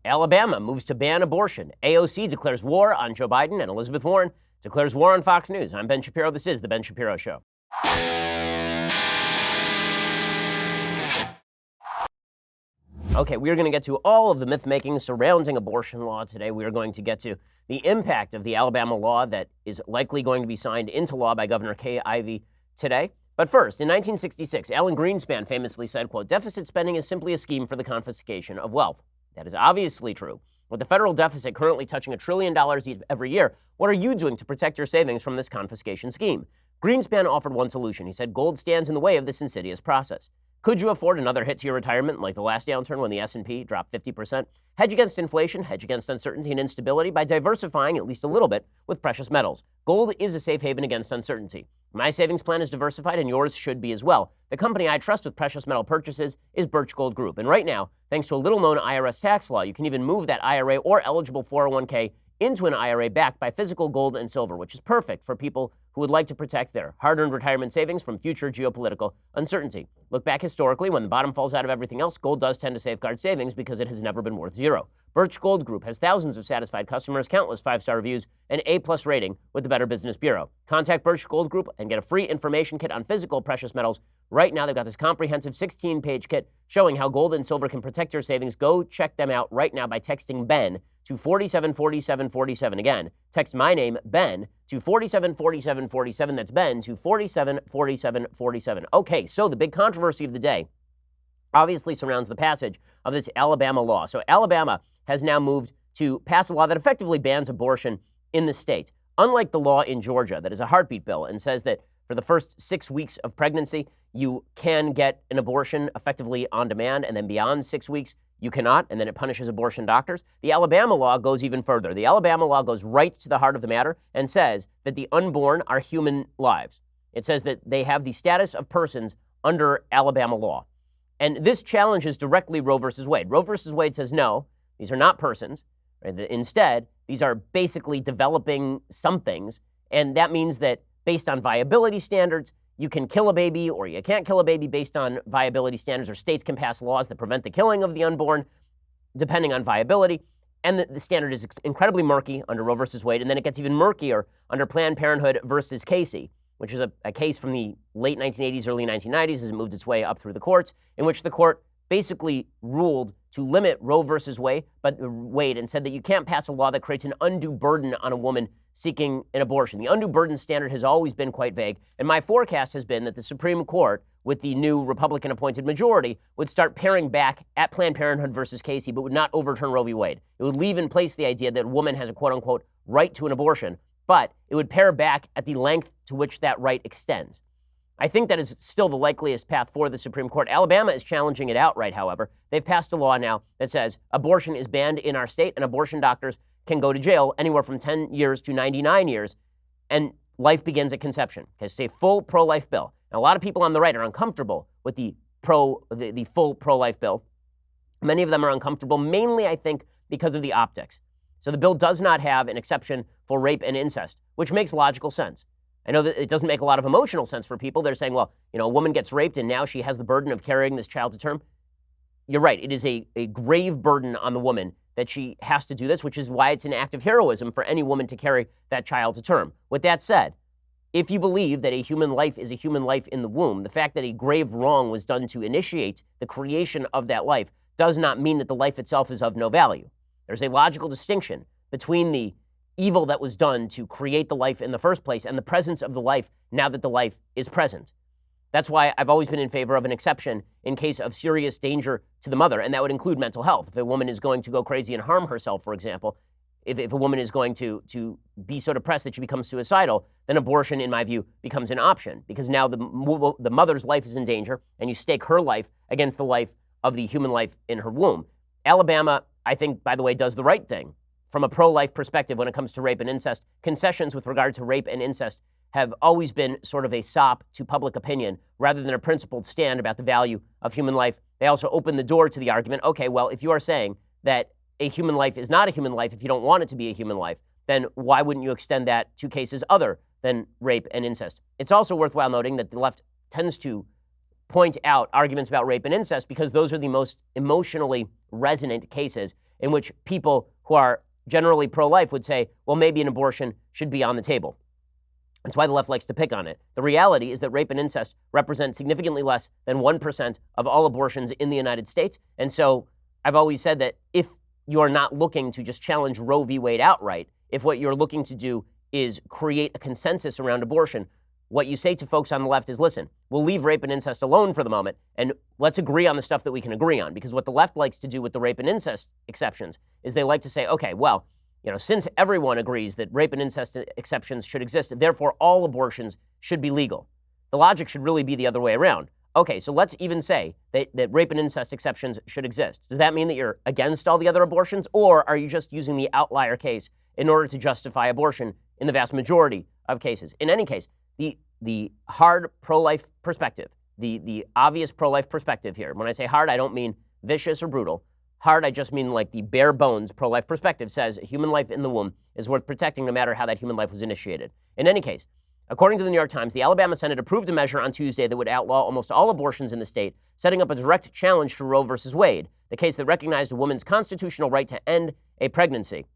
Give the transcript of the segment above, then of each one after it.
Alabama moves to ban abortion. AOC declares war on Joe Biden, and Elizabeth Warren declares war on Fox News. I'm Ben Shapiro. This is The Ben Shapiro Show. Okay, we are going to get to all of the myth-making surrounding abortion law today. We are going to get to the impact of the Alabama law that is likely going to be signed into law by Governor Kay Ivey today. But first, in 1966, Alan Greenspan famously said, quote, "Deficit spending is simply a scheme for the confiscation of wealth." That is obviously true. With the federal deficit currently touching $1 trillion every year, what are you doing to protect your savings from this confiscation scheme? Greenspan offered one solution. He said gold stands in the way of this insidious process. Could you afford another hit to your retirement like the last downturn when the S&P dropped 50%? Hedge against inflation, hedge against uncertainty and instability by diversifying at least a little bit with precious metals. Gold is a safe haven against uncertainty. My savings plan is diversified and yours should be as well. The company I trust with precious metal purchases is Birch Gold Group. And right now, thanks to a little-known IRS tax law, you can even move that IRA or eligible 401k into an IRA backed by physical gold and silver, which is perfect for people who would like to protect their hard-earned retirement savings from future geopolitical uncertainty. Look back historically, when the bottom falls out of everything else, gold does tend to safeguard savings because it has never been worth zero. Birch Gold Group has thousands of satisfied customers, countless 5-star reviews, and A+ rating with the Better Business Bureau. Contact Birch Gold Group and get a free information kit on physical precious metals. Right now, they've got this comprehensive 16-page kit showing how gold and silver can protect your savings. Go check them out right now by texting Ben to 474747. Again, text my name, Ben, to 474747. That's Ben to 474747. Okay, so the big controversy of the day obviously surrounds the passage of this Alabama law. So Alabama has now moved to pass a law that effectively bans abortion in the state. Unlike the law in Georgia that is a heartbeat bill and says that for the first 6 weeks of pregnancy, you can get an abortion effectively on demand, and then beyond 6 weeks, you cannot, and then it punishes abortion doctors. The Alabama law goes even further. The Alabama law goes right to the heart of the matter and says that the unborn are human lives. It says that they have the status of persons under Alabama law. And this challenges directly Roe versus Wade. Roe versus Wade says, no, these are not persons. Right? Instead, these are basically developing somethings, and that means that based on viability standards, you can kill a baby or you can't kill a baby based on viability standards, or states can pass laws that prevent the killing of the unborn depending on viability. And the standard is incredibly murky under Roe versus Wade. And then it gets even murkier under Planned Parenthood versus Casey, which is a case from the late 1980s, early 1990s as it moved its way up through the courts, in which the court basically ruled to limit Roe versus Wade and said that you can't pass a law that creates an undue burden on a woman seeking an abortion. The undue burden standard has always been quite vague, and my forecast has been that the Supreme Court, with the new Republican-appointed majority, would start paring back at Planned Parenthood versus Casey, but would not overturn Roe v. Wade. It would leave in place the idea that a woman has a quote-unquote right to an abortion, but it would pare back at the length to which that right extends. I think that is still the likeliest path for the Supreme Court. Alabama is challenging it outright, however. They've passed a law now that says abortion is banned in our state, and abortion doctors can go to jail anywhere from 10 years to 99 years, and life begins at conception. Okay, it's a full pro-life bill. Now, a lot of people on the right are uncomfortable with the full pro-life bill. Many of them are uncomfortable, mainly, I think, because of the optics. So the bill does not have an exception for rape and incest, which makes logical sense. I know that it doesn't make a lot of emotional sense for people. They're saying, well, a woman gets raped and now she has the burden of carrying this child to term. You're right. It is a grave burden on the woman that she has to do this, which is why it's an act of heroism for any woman to carry that child to term. With that said, if you believe that a human life is a human life in the womb, the fact that a grave wrong was done to initiate the creation of that life does not mean that the life itself is of no value. There's a logical distinction between the evil that was done to create the life in the first place and the presence of the life now that the life is present. That's why I've always been in favor of an exception in case of serious danger to the mother, and that would include mental health. If a woman is going to go crazy and harm herself, for example, if a woman is going to be so depressed that she becomes suicidal, then abortion, in my view, becomes an option, because now the mother's life is in danger, and you stake her life against the life of the human life in her womb. Alabama, I think, by the way, does the right thing. From a pro-life perspective, when it comes to rape and incest, concessions with regard to rape and incest have always been sort of a sop to public opinion rather than a principled stand about the value of human life. They also open the door to the argument, okay, well, if you are saying that a human life is not a human life, if you don't want it to be a human life, then why wouldn't you extend that to cases other than rape and incest? It's also worthwhile noting that the left tends to point out arguments about rape and incest because those are the most emotionally resonant cases, in which people who are generally pro-life would say, well, maybe an abortion should be on the table. That's why the left likes to pick on it. The reality is that rape and incest represent significantly less than 1% of all abortions in the United States. And so I've always said that if you are not looking to just challenge Roe v. Wade outright, if what you're looking to do is create a consensus around abortion, what you say to folks on the left is, listen, we'll leave rape and incest alone for the moment, and let's agree on the stuff that we can agree on. Because what the left likes to do with the rape and incest exceptions is they like to say, okay, well, since everyone agrees that rape and incest exceptions should exist, therefore all abortions should be legal. The logic should really be the other way around. Okay, so let's even say that rape and incest exceptions should exist. Does that mean that you're against all the other abortions, or are you just using the outlier case in order to justify abortion in the vast majority of cases? In any case, the hard pro-life perspective, the obvious pro-life perspective here, when I say hard, I don't mean vicious or brutal. Hard, I just mean like the bare bones pro-life perspective says human life in the womb is worth protecting no matter how that human life was initiated. In any case, according to the New York Times, the Alabama Senate approved a measure on Tuesday that would outlaw almost all abortions in the state, setting up a direct challenge to Roe versus Wade, the case that recognized a woman's constitutional right to end a pregnancy.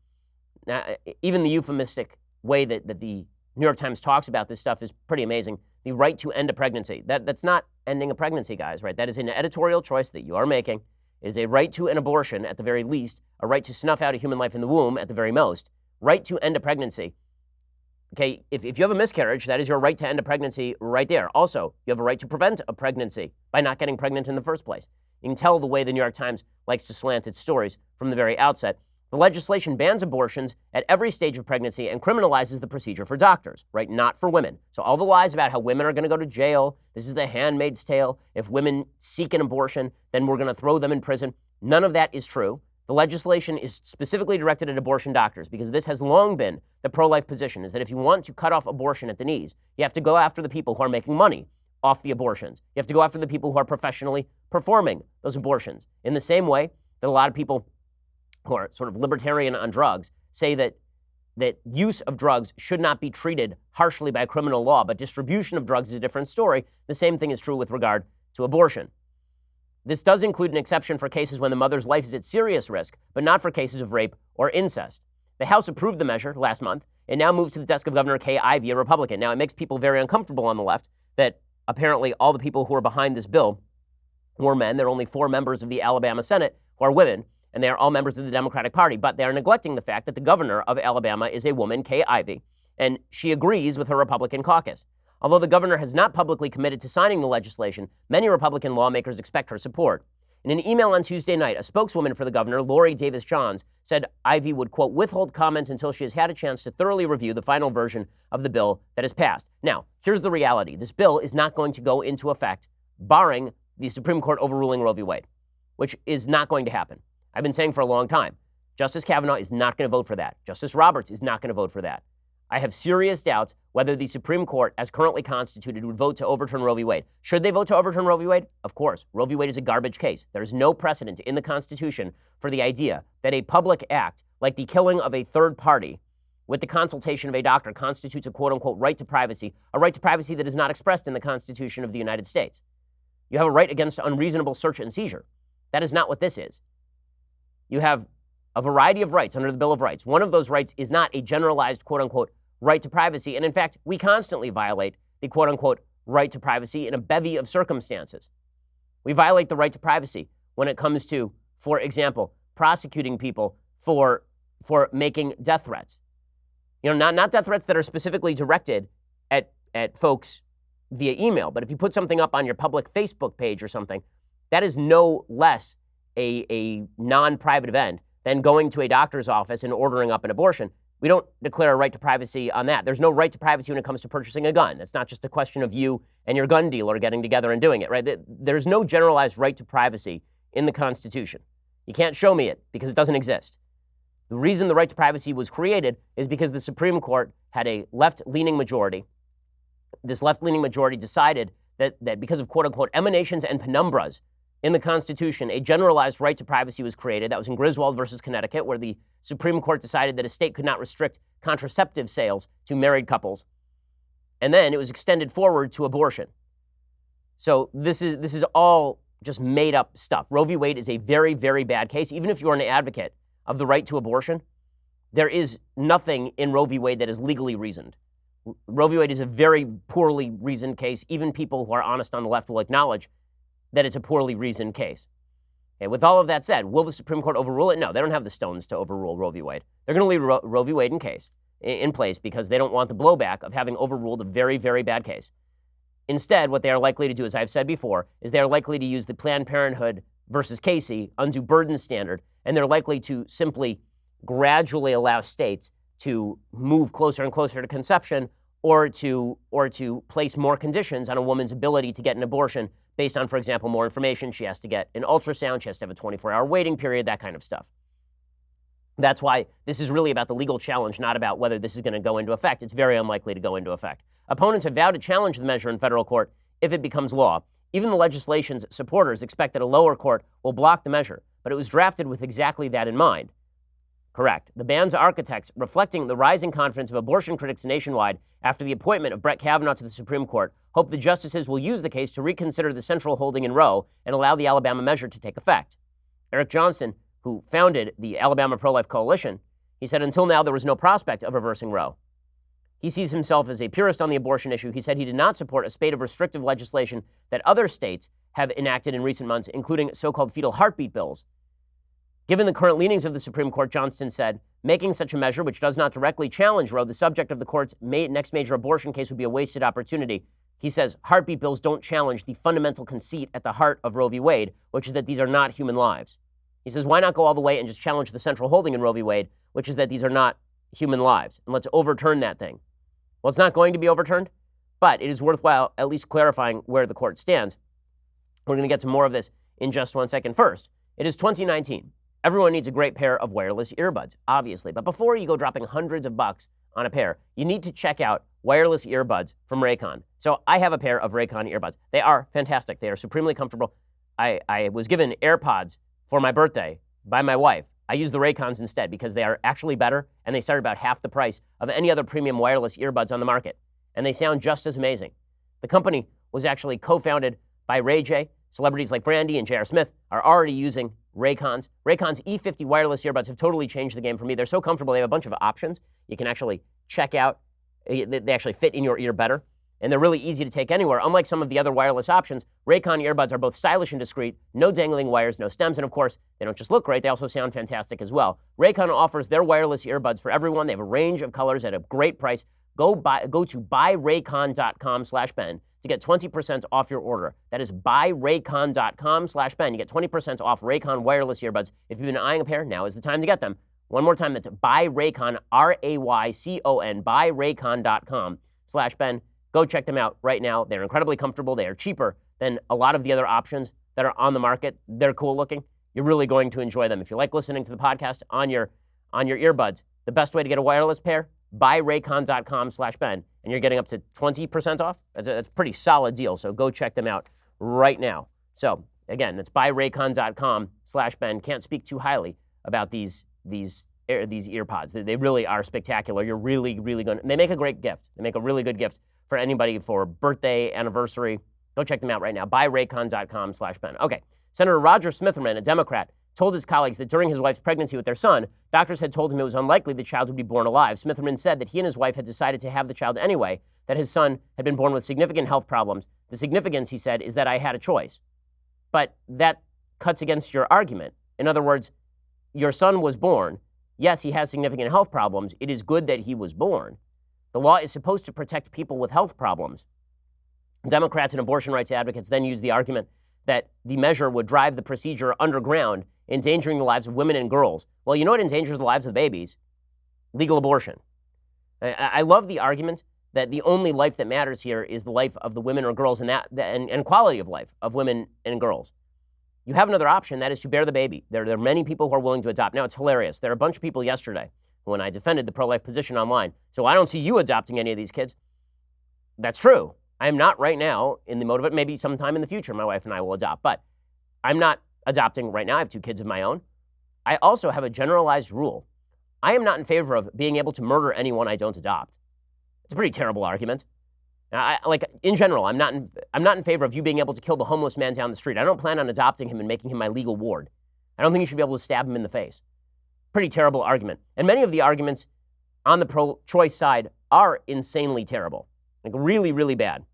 Now, even the euphemistic way that the New York Times talks about this stuff is pretty amazing. The right to end a pregnancy. That's not ending a pregnancy, guys, right? That is an editorial choice that you are making. It is a right to an abortion at the very least, a right to snuff out a human life in the womb at the very most, right to end a pregnancy. Okay, if you have a miscarriage, that is your right to end a pregnancy right there. Also, you have a right to prevent a pregnancy by not getting pregnant in the first place. You can tell the way the New York Times likes to slant its stories from the very outset. The legislation bans abortions at every stage of pregnancy and criminalizes the procedure for doctors, right? Not for women. So all the lies about how women are going to go to jail, this is the Handmaid's Tale. If women seek an abortion, then we're going to throw them in prison. None of that is true. The legislation is specifically directed at abortion doctors because this has long been the pro-life position, is that if you want to cut off abortion at the knees, you have to go after the people who are making money off the abortions. You have to go after the people who are professionally performing those abortions. In the same way that a lot of people who are sort of libertarian on drugs say that use of drugs should not be treated harshly by criminal law, but distribution of drugs is a different story. The same thing is true with regard to abortion. This does include an exception for cases when the mother's life is at serious risk, but not for cases of rape or incest. The House approved the measure last month. It now moves to the desk of Governor Kay Ivey, a Republican. Now, it makes people very uncomfortable on the left that apparently all the people who are behind this bill were men. There are only 4 members of the Alabama Senate who are women, and they are all members of the Democratic Party, but they are neglecting the fact that the governor of Alabama is a woman, Kay Ivey, and she agrees with her Republican caucus. Although the governor has not publicly committed to signing the legislation, many Republican lawmakers expect her support. In an email on Tuesday night, a spokeswoman for the governor, Lori Davis-Johns, said Ivey would, quote, withhold comment until she has had a chance to thoroughly review the final version of the bill that has passed. Now, here's the reality. This bill is not going to go into effect, barring the Supreme Court overruling Roe v. Wade, which is not going to happen. I've been saying for a long time, Justice Kavanaugh is not going to vote for that. Justice Roberts is not going to vote for that. I have serious doubts whether the Supreme Court, as currently constituted, would vote to overturn Roe v. Wade. Should they vote to overturn Roe v. Wade? Of course. Roe v. Wade is a garbage case. There is no precedent in the Constitution for the idea that a public act, like the killing of a third party with the consultation of a doctor, constitutes a quote-unquote right to privacy, a right to privacy that is not expressed in the Constitution of the United States. You have a right against unreasonable search and seizure. That is not what this is. You have a variety of rights under the Bill of Rights. One of those rights is not a generalized, quote-unquote, right to privacy. And in fact, we constantly violate the, quote-unquote, right to privacy in a bevy of circumstances. We violate the right to privacy when it comes to, for example, prosecuting people for making death threats. Not death threats that are specifically directed at folks via email, but if you put something up on your public Facebook page or something, that is no less a non-private event than going to a doctor's office and ordering up an abortion. We don't declare a right to privacy on that. There's no right to privacy when it comes to purchasing a gun. It's not just a question of you and your gun dealer getting together and doing it, right? There's no generalized right to privacy in the Constitution. You can't show me it because it doesn't exist. The reason the right to privacy was created is because the Supreme Court had a left-leaning majority. This left-leaning majority decided that because of quote-unquote emanations and penumbras in the Constitution, a generalized right to privacy was created. That was in Griswold versus Connecticut, where the Supreme Court decided that a state could not restrict contraceptive sales to married couples. And then it was extended forward to abortion. So this is all just made up stuff. Roe v. Wade is a very, very bad case. Even if you are an advocate of the right to abortion, there is nothing in Roe v. Wade that is legally reasoned. Roe v. Wade is a very poorly reasoned case. Even people who are honest on the left will acknowledge that it's a poorly reasoned case. Okay, with all of that said, will the Supreme Court overrule it? No, they don't have the stones to overrule Roe v. Wade. They're going to leave Roe v. Wade in place because they don't want the blowback of having overruled a very, very bad case. Instead, what they are likely to do, as I've said before, is they are likely to use the Planned Parenthood versus Casey undue burden standard, and they're likely to simply gradually allow states to move closer and closer to conception or to place more conditions on a woman's ability to get an abortion based on, for example, more information. She has to get an ultrasound. She has to have a 24-hour waiting period, that kind of stuff. That's why this is really about the legal challenge, not about whether this is going to go into effect. It's very unlikely to go into effect. Opponents have vowed to challenge the measure in federal court if it becomes law. Even the legislation's supporters expect that a lower court will block the measure, but it was drafted with exactly that in mind. Correct. The ban's architects, reflecting the rising confidence of abortion critics nationwide after the appointment of Brett Kavanaugh to the Supreme Court, hope the justices will use the case to reconsider the central holding in Roe and allow the Alabama measure to take effect. Eric Johnson, who founded the Alabama Pro-Life Coalition, he said until now there was no prospect of reversing Roe. He sees himself as a purist on the abortion issue. He said he did not support a spate of restrictive legislation that other states have enacted in recent months, including so-called fetal heartbeat bills. Given the current leanings of the Supreme Court, Johnston said, making such a measure, which does not directly challenge Roe, the subject of the court's next major abortion case, would be a wasted opportunity. He says heartbeat bills don't challenge the fundamental conceit at the heart of Roe v. Wade, which is that these are not human lives. He says, why not go all the way and just challenge the central holding in Roe v. Wade, which is that these are not human lives, and let's overturn that thing. Well, it's not going to be overturned, but it is worthwhile at least clarifying where the court stands. We're going to get to more of this in just 1 second. First, it is 2019. Everyone needs a great pair of wireless earbuds, obviously. But before you go dropping hundreds of bucks on a pair, you need to check out wireless earbuds from Raycon. So I have a pair of Raycon earbuds. They are fantastic. They are supremely comfortable. I was given AirPods for my birthday by my wife. I use the Raycons instead because they are actually better, and they start about half the price of any other premium wireless earbuds on the market. And they sound just as amazing. The company was actually co-founded by Ray J. Celebrities like Brandy and J.R. Smith are already using Raycons. Raycon's E50 wireless earbuds have totally changed the game for me. They're so comfortable. They have a bunch of options you can actually check out. They actually fit in your ear better, and they're really easy to take anywhere. Unlike some of the other wireless options, Raycon earbuds are both stylish and discreet, no dangling wires, no stems, and of course, they don't just look great, they also sound fantastic as well. Raycon offers their wireless earbuds for everyone. They have a range of colors at a great price. Go to buyraycon.com/Ben to get 20% off your order. That is buyraycon.com/Ben. You get 20% off Raycon wireless earbuds. If you've been eyeing a pair, now is the time to get them. One more time, that's buyraycon, RAYCON, buyraycon.com/Ben. Go check them out right now. They're incredibly comfortable. They are cheaper than a lot of the other options that are on the market. They're cool looking. You're really going to enjoy them. If you like listening to the podcast on your earbuds, the best way to get a wireless pair, buyraycon.com/Ben, and you're getting up to 20% off. That's a pretty solid deal, so go check them out right now. So again, that's buyraycon.com/Ben. Can't speak too highly about these earpods. They really are spectacular. You're really, really going to, they make a great gift. They make a really good gift for anybody for birthday, anniversary. Go check them out right now, buyraycon.com/Ben. Okay, Senator Roger Smitherman, a Democrat, told his colleagues that during his wife's pregnancy with their son, doctors had told him it was unlikely the child would be born alive. Smitherman said that he and his wife had decided to have the child anyway, that his son had been born with significant health problems. The significance, he said, is that I had a choice. But that cuts against your argument. In other words, your son was born. Yes, he has significant health problems. It is good that he was born. The law is supposed to protect people with health problems. Democrats and abortion rights advocates then use the argument that the measure would drive the procedure underground, endangering the lives of women and girls. Well, you know what endangers the lives of babies? Legal abortion. I love the argument that the only life that matters here is the life of the women or girls and quality of life of women and girls. You have another option, that is to bear the baby. There are many people who are willing to adopt. Now, it's hilarious. There are a bunch of people yesterday when I defended the pro-life position online. So I don't see you adopting any of these kids. That's true. I am not right now in the mode of it. Maybe sometime in the future my wife and I will adopt. But I'm not adopting right now. I have 2 kids of my own. I also have a generalized rule. I am not in favor of being able to murder anyone I don't adopt. It's a pretty terrible argument. In general, I'm not in favor of you being able to kill the homeless man down the street. I don't plan on adopting him and making him my legal ward. I don't think you should be able to stab him in the face. Pretty terrible argument. And many of the arguments on the pro-choice side are insanely terrible, like really, really bad.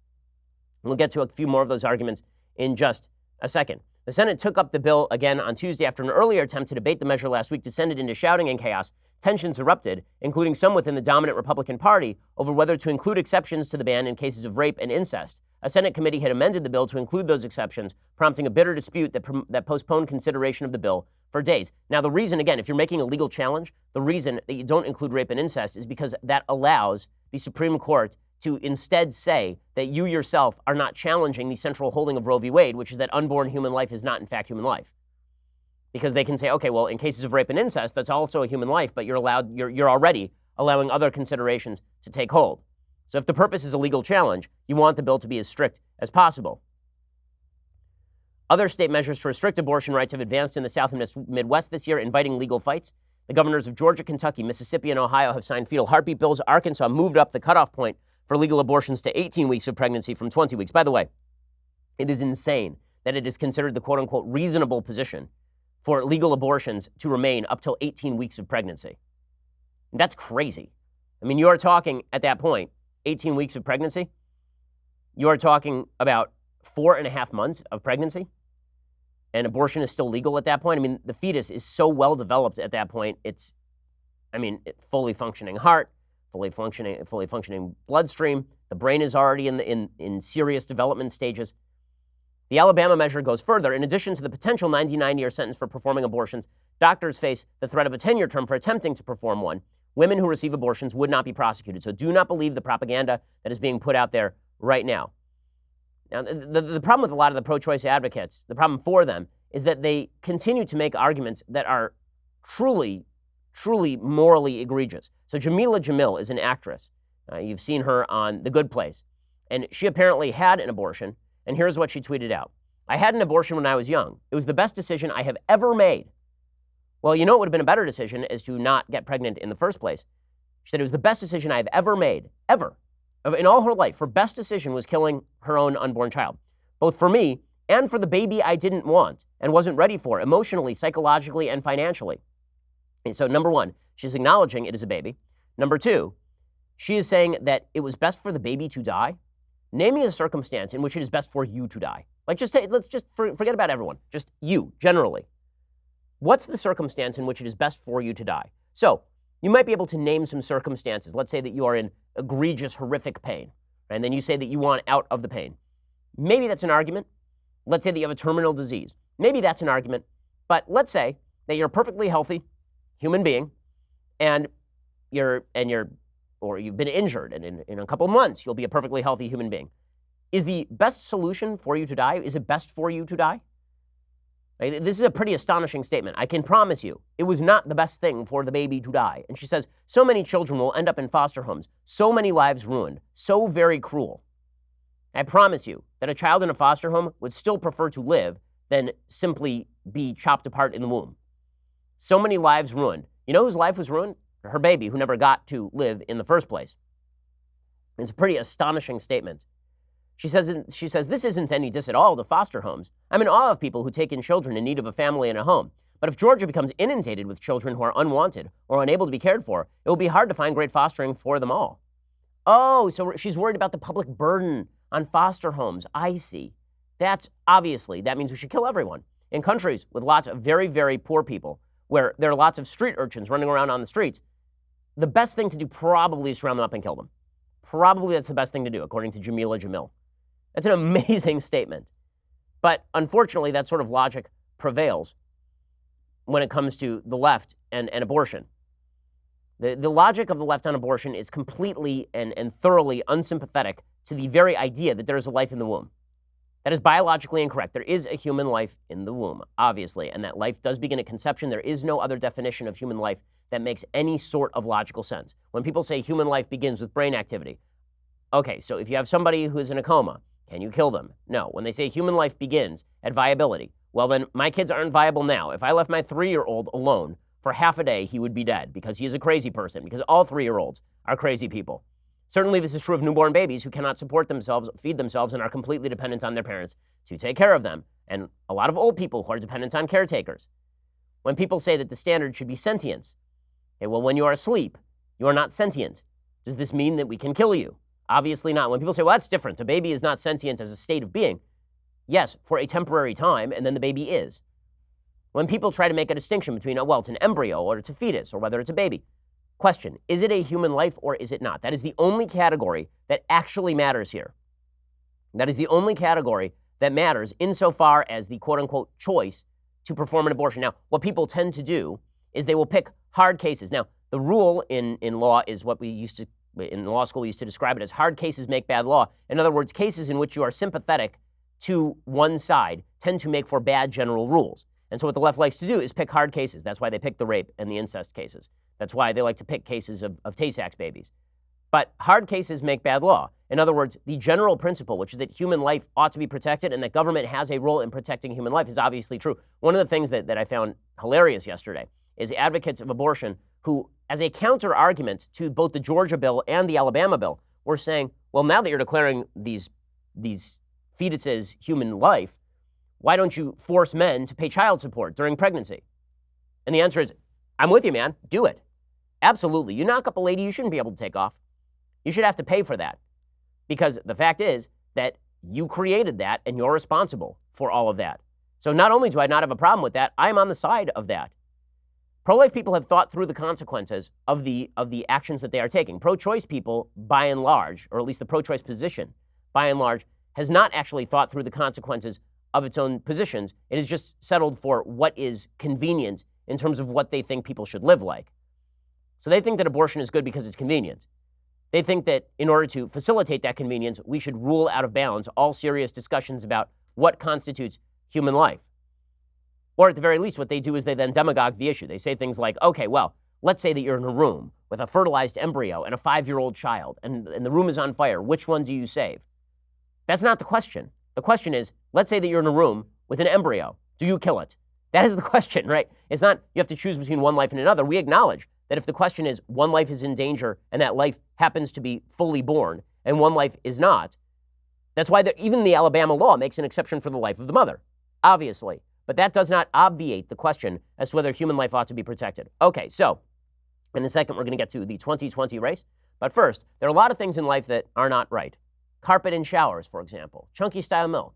We'll get to a few more of those arguments in just a second. The Senate took up the bill again on Tuesday after an earlier attempt to debate the measure last week descended into shouting and chaos. Tensions erupted, including some within the dominant Republican Party, over whether to include exceptions to the ban in cases of rape and incest. A Senate committee had amended the bill to include those exceptions, prompting a bitter dispute that postponed consideration of the bill for days. Now, the reason, again, if you're making a legal challenge, the reason that you don't include rape and incest is because that allows the Supreme Court to instead say that you yourself are not challenging the central holding of Roe v. Wade, which is that unborn human life is not, in fact, human life. Because they can say, okay, well, in cases of rape and incest, that's also a human life, but you're already allowing other considerations to take hold. So if the purpose is a legal challenge, you want the bill to be as strict as possible. Other state measures to restrict abortion rights have advanced in the South and Midwest this year, inviting legal fights. The governors of Georgia, Kentucky, Mississippi, and Ohio have signed fetal heartbeat bills. Arkansas moved up the cutoff point for legal abortions to 18 weeks of pregnancy from 20 weeks. By the way, it is insane that it is considered the quote-unquote reasonable position for legal abortions to remain up till 18 weeks of pregnancy. That's crazy. I mean, you are talking at that point, 18 weeks of pregnancy, you are talking about 4.5 months of pregnancy, and abortion is still legal at that point. I mean, the fetus is so well developed at that point. It's fully functioning heart, fully functioning bloodstream. The brain is already in serious development stages. The Alabama measure goes further. In addition to the potential 99-year sentence for performing abortions, doctors face the threat of a 10-year term for attempting to perform one. Women who receive abortions would not be prosecuted. So do not believe the propaganda that is being put out there right now. Now, the problem with a lot of the pro-choice advocates, the problem for them, is that they continue to make arguments that are truly, truly morally egregious. So Jamila Jamil is an actress. You've seen her on The Good Place. And she apparently had an abortion. And here's what she tweeted out. I had an abortion when I was young. It was the best decision I have ever made. Well, you know what would have been a better decision is to not get pregnant in the first place. She said it was the best decision I have ever made, ever. In all her life, her best decision was killing her own unborn child, both for me and for the baby I didn't want and wasn't ready for emotionally, psychologically, and financially. And so number one, she's acknowledging it is a baby. Number two, she is saying that it was best for the baby to die. Name me a circumstance in which it is best for you to die. Like, let's just forget about everyone. Just you, generally. What's the circumstance in which it is best for you to die? So you might be able to name some circumstances. Let's say that you are in egregious, horrific pain, and then you say that you want out of the pain. Maybe that's an argument. Let's say that you have a terminal disease. Maybe that's an argument. But let's say that you're a perfectly healthy human being, and you've been injured, and in a couple of months you'll be a perfectly healthy human being. Is the best solution for you to die? Is it best for you to die? This is a pretty astonishing statement. I can promise you, it was not the best thing for the baby to die. And she says, so many children will end up in foster homes, so many lives ruined, so very cruel. I promise you that a child in a foster home would still prefer to live than simply be chopped apart in the womb. So many lives ruined. You know whose life was ruined? Her baby, who never got to live in the first place. It's a pretty astonishing statement. She says, this isn't any diss at all to foster homes. I'm in awe of people who take in children in need of a family and a home. But if Georgia becomes inundated with children who are unwanted or unable to be cared for, it will be hard to find great fostering for them all. Oh, so she's worried about the public burden on foster homes. I see. That means we should kill everyone. In countries with lots of very, very poor people, where there are lots of street urchins running around on the streets, the best thing to do probably is to round them up and kill them. Probably that's the best thing to do, according to Jamila Jamil. That's an amazing statement. But unfortunately, that sort of logic prevails when it comes to the left and abortion. The logic of the left on abortion is completely and thoroughly unsympathetic to the very idea that there is a life in the womb. That is biologically incorrect. There is a human life in the womb, obviously, and that life does begin at conception. There is no other definition of human life that makes any sort of logical sense. When people say human life begins with brain activity, okay, so if you have somebody who is in a coma, can you kill them? No. When they say human life begins at viability, well then, my kids aren't viable now. If I left my 3-year-old alone for half a day, he would be dead because he is a crazy person, because all 3-year-olds are crazy people. Certainly this is true of newborn babies who cannot support themselves, feed themselves, and are completely dependent on their parents to take care of them, and a lot of old people who are dependent on caretakers. When people say that the standard should be sentience, okay, well, when you are asleep, you are not sentient. Does this mean that we can kill you? Obviously not. When people say, well, that's different. A baby is not sentient as a state of being. Yes, for a temporary time, and then the baby is. When people try to make a distinction between, well, it's an embryo or it's a fetus or whether it's a baby. Question, is it a human life or is it not? That is the only category that actually matters here. That is the only category that matters insofar as the quote-unquote choice to perform an abortion. Now, what people tend to do is they will pick hard cases. Now, the rule in law is what we used to, in law school, we used to describe it as hard cases make bad law. In other words, cases in which you are sympathetic to one side tend to make for bad general rules. And so what the left likes to do is pick hard cases. That's why they pick the rape and the incest cases. That's why they like to pick cases of Tay-Sachs babies. But hard cases make bad law. In other words, the general principle, which is that human life ought to be protected and that government has a role in protecting human life, is obviously true. One of the things that I found hilarious yesterday is advocates of abortion who, as a counter-argument to both the Georgia bill and the Alabama bill, were saying, well, now that you're declaring these fetuses human life, why don't you force men to pay child support during pregnancy? And the answer is, I'm with you, man. Do it. Absolutely. You knock up a lady, you shouldn't be able to take off. You should have to pay for that. Because the fact is that you created that and you're responsible for all of that. So not only do I not have a problem with that, I'm on the side of that. Pro-life people have thought through the consequences of the actions that they are taking. Pro-choice people, by and large, or at least the pro-choice position, by and large, has not actually thought through the consequences of its own positions. It has just settled for what is convenient in terms of what they think people should live like. So they think that abortion is good because it's convenient. They think that in order to facilitate that convenience, we should rule out of bounds all serious discussions about what constitutes human life. Or at the very least, what they do is they then demagogue the issue. They say things like, okay, well, let's say that you're in a room with a fertilized embryo and a 5-year-old child, and the room is on fire. Which one do you save? That's not the question. The question is, let's say that you're in a room with an embryo. Do you kill it? That is the question, right? It's not you have to choose between one life and another. We acknowledge that if the question is one life is in danger and that life happens to be fully born and one life is not, that's why even the Alabama law makes an exception for the life of the mother, obviously. But that does not obviate the question as to whether human life ought to be protected. Okay, so in a second, we're going to get to the 2020 race. But first, there are a lot of things in life that are not right. Carpet in showers, for example, chunky style milk,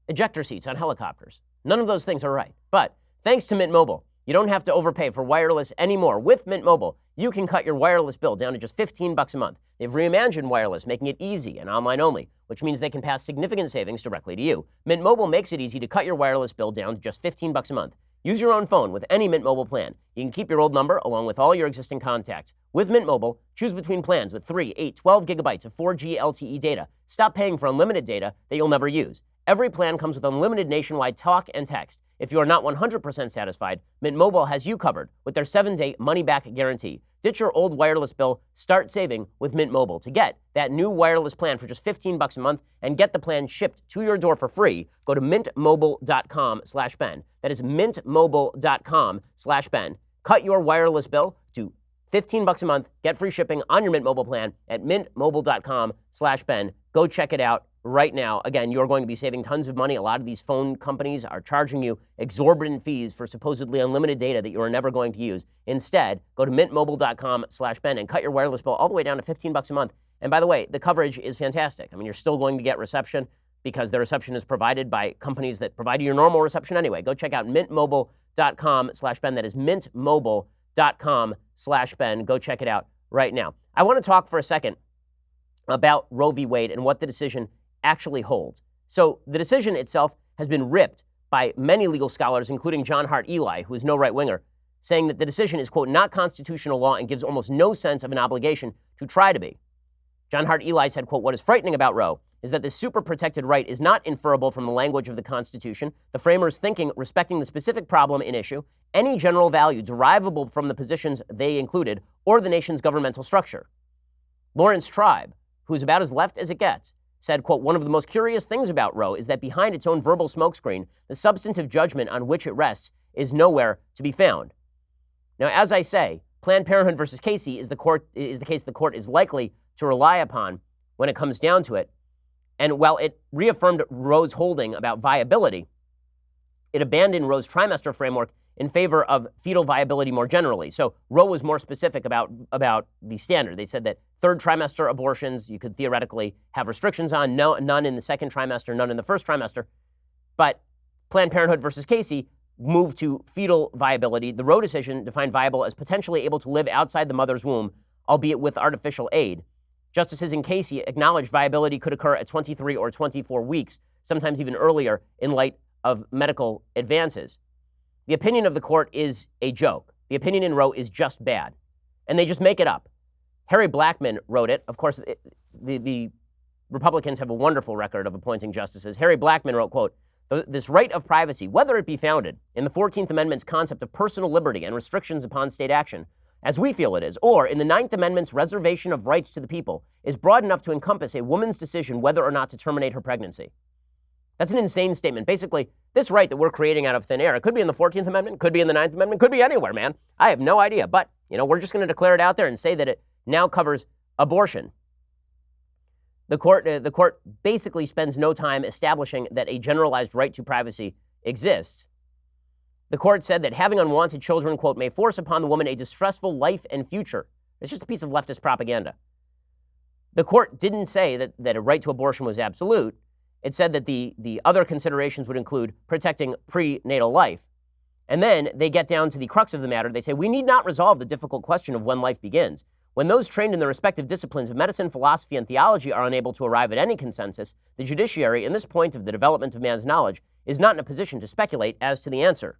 ejector seats on helicopters. None of those things are right. But thanks to Mint Mobile, you don't have to overpay for wireless anymore. With Mint Mobile, you can cut your wireless bill down to just $15 a month. They've reimagined wireless, making it easy and online only, which means they can pass significant savings directly to you. Mint Mobile makes it easy to cut your wireless bill down to just $15 a month. Use your own phone with any Mint Mobile plan. You can keep your old number along with all your existing contacts. With Mint Mobile, choose between plans with 3, 8, 12 gigabytes of 4G LTE data. Stop paying for unlimited data that you'll never use. Every plan comes with unlimited nationwide talk and text. If you are not 100% satisfied, Mint Mobile has you covered with their 7-day money-back guarantee. Ditch your old wireless bill, start saving with Mint Mobile. To get that new wireless plan for just $15 a month and get the plan shipped to your door for free, go to mintmobile.com/Ben. That is mintmobile.com/Ben. Cut your wireless bill to $15 a month. Get free shipping on your Mint Mobile plan at mintmobile.com/Ben. Go check it out right now. Again, you're going to be saving tons of money. A lot of these phone companies are charging you exorbitant fees for supposedly unlimited data that you are never going to use. Instead, go to mintmobile.com/Ben and cut your wireless bill all the way down to $15 a month. And by the way, the coverage is fantastic. I mean, you're still going to get reception because the reception is provided by companies that provide you your normal reception anyway. Go check out mintmobile.com/Ben. That is mintmobile.com/Ben. Go check it out right now. I want to talk for a second about Roe v. Wade and what the decision actually holds. So the decision itself has been ripped by many legal scholars, including John Hart Ely, who is no right-winger, saying that the decision is, quote, not constitutional law and gives almost no sense of an obligation to try to be. John Hart Ely said, quote, what is frightening about Roe is that this super-protected right is not inferable from the language of the Constitution, the framers' thinking respecting the specific problem in issue, any general value derivable from the positions they included, or the nation's governmental structure. Lawrence Tribe, who is about as left as it gets, said, quote, one of the most curious things about Roe is that behind its own verbal smokescreen, the substantive judgment on which it rests is nowhere to be found. Now, as I say, Planned Parenthood versus Casey is the case the court is likely to rely upon when it comes down to it. And while it reaffirmed Roe's holding about viability, it abandoned Roe's trimester framework in favor of fetal viability more generally. So Roe was more specific about the standard. They said that third trimester abortions, you could theoretically have restrictions on, none in the second trimester, none in the first trimester. But Planned Parenthood versus Casey moved to fetal viability. The Roe decision defined viable as potentially able to live outside the mother's womb, albeit with artificial aid. Justices in Casey acknowledged viability could occur at 23 or 24 weeks, sometimes even earlier, in light of medical advances. The opinion of the court is a joke. The opinion in Roe is just bad. And they just make it up. Harry Blackmun wrote it. Of course, the Republicans have a wonderful record of appointing justices. Harry Blackmun wrote, quote, "This right of privacy, whether it be founded in the 14th Amendment's concept of personal liberty and restrictions upon state action, as we feel it is, or in the 9th Amendment's reservation of rights to the people, is broad enough to encompass a woman's decision whether or not to terminate her pregnancy." That's an insane statement. Basically, this right that we're creating out of thin air, it could be in the 14th Amendment, could be in the 9th Amendment, could be anywhere, man. I have no idea. But, we're just going to declare it out there and say that it now covers abortion. The court basically spends no time establishing that a generalized right to privacy exists. The court said that having unwanted children, quote, may force upon the woman a distressful life and future. It's just a piece of leftist propaganda. The court didn't say that a right to abortion was absolute. It said that the other considerations would include protecting prenatal life. And then they get down to the crux of the matter. They say, we need not resolve the difficult question of when life begins. When those trained in the respective disciplines of medicine, philosophy, and theology are unable to arrive at any consensus, the judiciary, in this point of the development of man's knowledge, is not in a position to speculate as to the answer.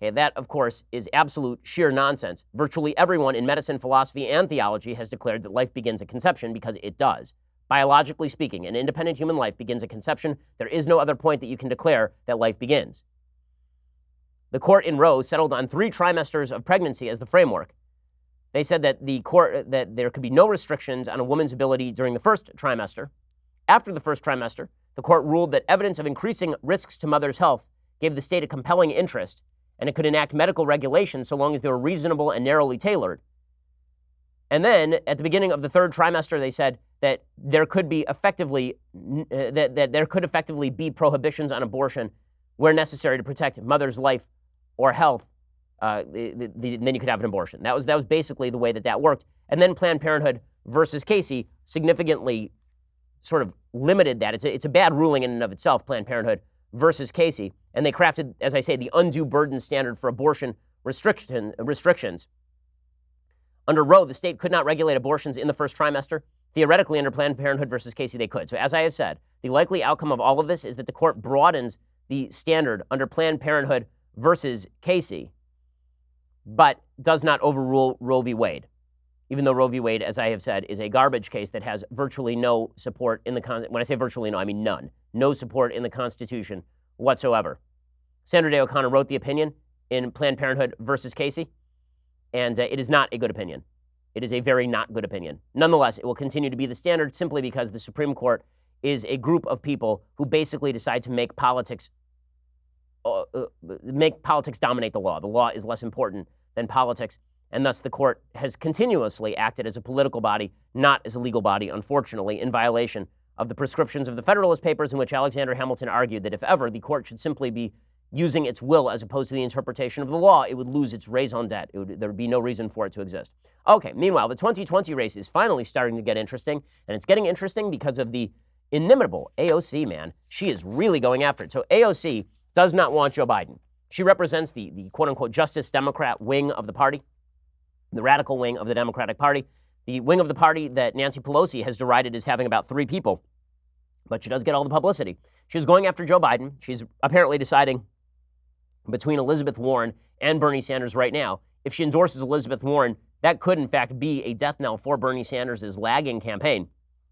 Okay, that, of course, is absolute sheer nonsense. Virtually everyone in medicine, philosophy, and theology has declared that life begins at conception because it does. Biologically speaking, an independent human life begins at conception. There is no other point that you can declare that life begins. The court in Roe settled on 3 trimesters of pregnancy as the framework. They said that that there could be no restrictions on a woman's ability during the first trimester. After the first trimester, the court ruled that evidence of increasing risks to mother's health gave the state a compelling interest, and it could enact medical regulations so long as they were reasonable and narrowly tailored. And then, at the beginning of the third trimester, they said that there could be effectively be prohibitions on abortion where necessary to protect mother's life or health. Then you could have an abortion. That was basically the way that worked. And then Planned Parenthood versus Casey significantly sort of limited that. It's a bad ruling in and of itself, Planned Parenthood versus Casey. And they crafted, as I say, the undue burden standard for abortion restrictions. Under Roe, the state could not regulate abortions in the first trimester. Theoretically, under Planned Parenthood versus Casey, they could. So as I have said, the likely outcome of all of this is that the court broadens the standard under Planned Parenthood versus Casey, but does not overrule Roe v. Wade, even though Roe v. Wade, as I have said, is a garbage case that has virtually no support in the when I say virtually no, I mean none. No support in the Constitution whatsoever. Sandra Day O'Connor wrote the opinion in Planned Parenthood versus Casey, and it is not a good opinion. It is a very not good opinion. Nonetheless, it will continue to be the standard simply because the Supreme Court is a group of people who basically decide to make politics dominate the law. The law is less important than politics, and thus the court has continuously acted as a political body, not as a legal body, unfortunately, in violation of the prescriptions of the Federalist Papers, in which Alexander Hamilton argued that if ever the court should simply be using its will as opposed to the interpretation of the law, it would lose its raison d'etre. There would be no reason for it to exist. Okay, meanwhile, the 2020 race is finally starting to get interesting, and it's getting interesting because of the inimitable AOC, man. She is really going after it. So AOC does not want Joe Biden. She represents the quote-unquote Justice Democrat wing of the party, the radical wing of the Democratic Party, the wing of the party that Nancy Pelosi has derided as having about 3 people, but she does get all the publicity. She's going after Joe Biden. She's apparently deciding between Elizabeth Warren and Bernie Sanders right now. If she endorses Elizabeth Warren, that could in fact be a death knell for Bernie Sanders' lagging campaign.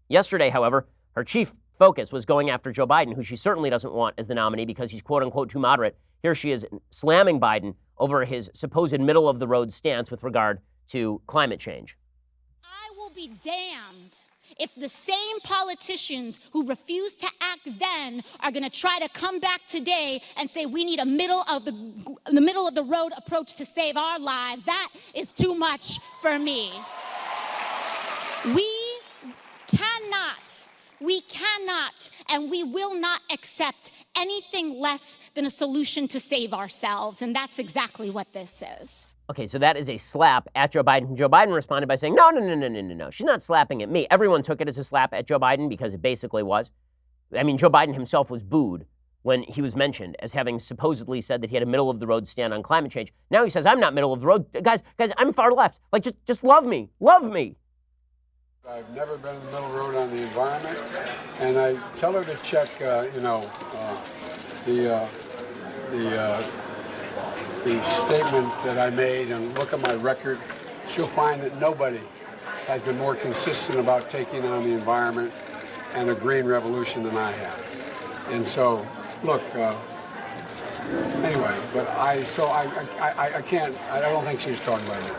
Yesterday, however, her chief focus was going after Joe Biden, who she certainly doesn't want as the nominee because he's quote-unquote too moderate. Here she is slamming Biden over his supposed middle-of-the-road stance with regard to climate change. I will be damned if the same politicians who refused to act then are going to try to come back today and say we need a middle of the road approach to save our lives. That is too much for me. We cannot, and we will not accept anything less than a solution to save ourselves. And that's exactly what this is. Okay, so that is a slap at Joe Biden. Joe Biden responded by saying, no. She's not slapping at me. Everyone took it as a slap at Joe Biden because it basically was. I mean, Joe Biden himself was booed when he was mentioned as having supposedly said that he had a middle-of-the-road stand on climate change. Now he says, I'm not middle of the road. Guys, I'm far left. Like, just love me. Love me. I've never been in the middle of the road on the environment, and I tell her to check, the statement that I made and look at my record. She'll find that nobody has been more consistent about taking on the environment and a green revolution than I have. And so, look, anyway, but I can't, I don't think she was talking about me.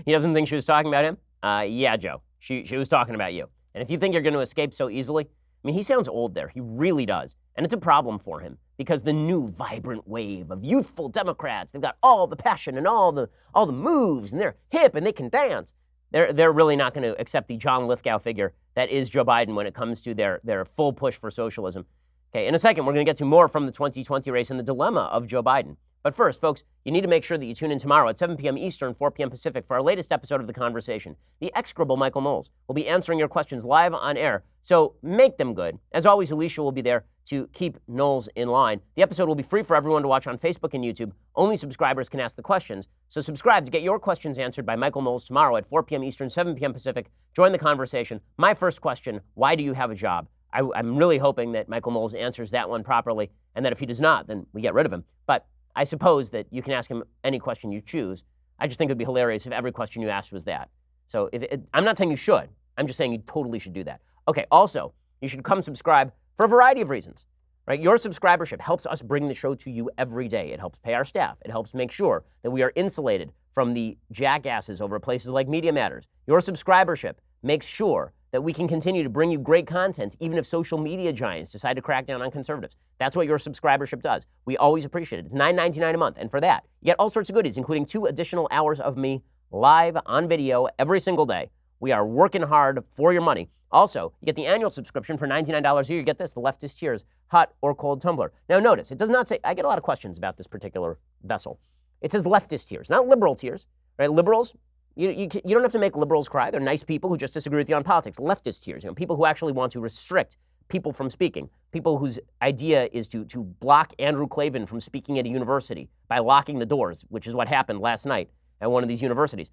He doesn't think she was talking about him? Yeah, Joe, she was talking about you. And if you think you're going to escape so easily, I mean, he sounds old there. He really does. And it's a problem for him because the new vibrant wave of youthful Democrats, they've got all the passion and all the moves, and they're hip and they can dance. They're really not going to accept the John Lithgow figure that is Joe Biden when it comes to their full push for socialism. Okay, in a second, we're going to get to more from the 2020 race and the dilemma of Joe Biden. But first, folks, you need to make sure that you tune in tomorrow at 7 p.m. Eastern, 4 p.m. Pacific for our latest episode of The Conversation. The execrable Michael Knowles will be answering your questions live on air, so make them good. As always, Alicia will be there to keep Knowles in line. The episode will be free for everyone to watch on Facebook and YouTube. Only subscribers can ask the questions, so subscribe to get your questions answered by Michael Knowles tomorrow at 4 p.m. Eastern, 7 p.m. Pacific. Join the conversation. My first question, why do you have a job? I'm really hoping that Michael Knowles answers that one properly, and that if he does not, then we get rid of him. But I suppose that you can ask him any question you choose. I just think it would be hilarious if every question you asked was that. So I'm not saying you should. I'm just saying you totally should do that. Okay, also, you should come subscribe for a variety of reasons. Right? Your subscribership helps us bring the show to you every day. It helps pay our staff. It helps make sure that we are insulated from the jackasses over places like Media Matters. Your subscribership makes sure that we can continue to bring you great content, even if social media giants decide to crack down on conservatives. That's what your subscribership does. We always appreciate it. It's $9.99 a month. And for that, you get all sorts of goodies, including 2 additional hours of me live on video every single day. We are working hard for your money. Also, you get the annual subscription for $99 a year. You get this, the Leftist Tears hot or cold tumbler. Now notice, it does not say, I get a lot of questions about this particular vessel. It says Leftist Tears, not liberal tears. Right? Liberals, you don't have to make liberals cry. They're nice people who just disagree with you on politics. Leftist tears, people who actually want to restrict people from speaking, people whose idea is to block Andrew Klavan from speaking at a university by locking the doors, which is what happened last night at one of these universities.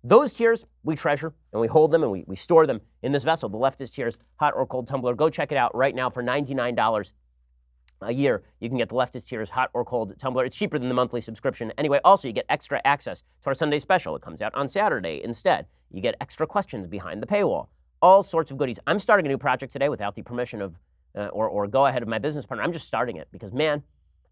Those tears we treasure and we hold them and we store them in this vessel, the Leftist Tears hot or cold tumbler. Go check it out right now for $99 a year. You can get the Leftist Tears hot or cold tumbler. It's cheaper than the monthly subscription. Anyway, also you get extra access to our Sunday special. It comes out on Saturday instead. You get extra questions behind the paywall. All sorts of goodies. I'm starting a new project today without the permission of or go ahead of my business partner. I'm just starting it because, man,